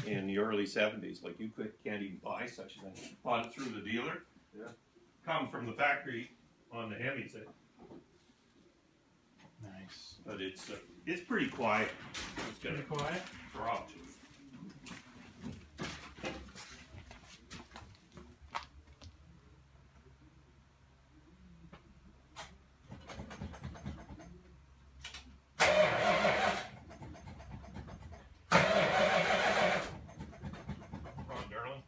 in the early 70s. Like, can't even buy such a thing. Bought it through the dealer. Yeah. Come from the factory on the Hemi thing. Nice. But it's pretty quiet. It's got Pretty a quiet. throb to it. Come on, darling.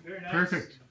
Very nice. Perfect.